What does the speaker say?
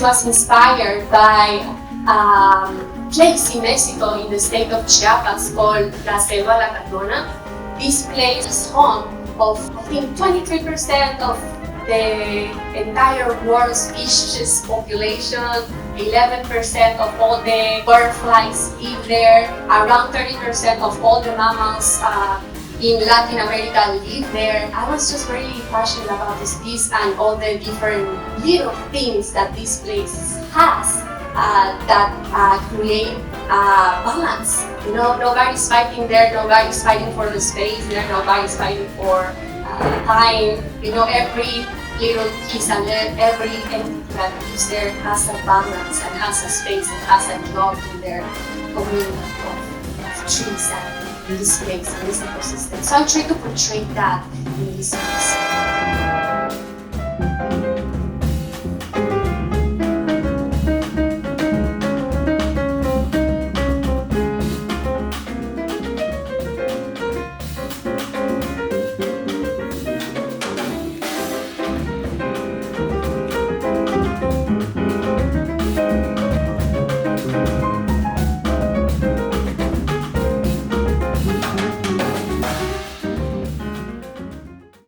was inspired by place in Mexico in the state of Chiapas called La Selva La Catona. This place is home of, I think, 23% of the entire world's species population. 11% of all the butterflies live there. Around 30% of all the mammals in Latin America live there. I was just very passionate about this piece and all the different little things that this place has that create balance. You know, nobody's fighting there, nobody's fighting for the space there, nobody's fighting for time. You know, every little piece and every entity that lives there has a balance and has a space and has a job in their community of trees and in this place, in this ecosystem. So I try to portray that in this piece.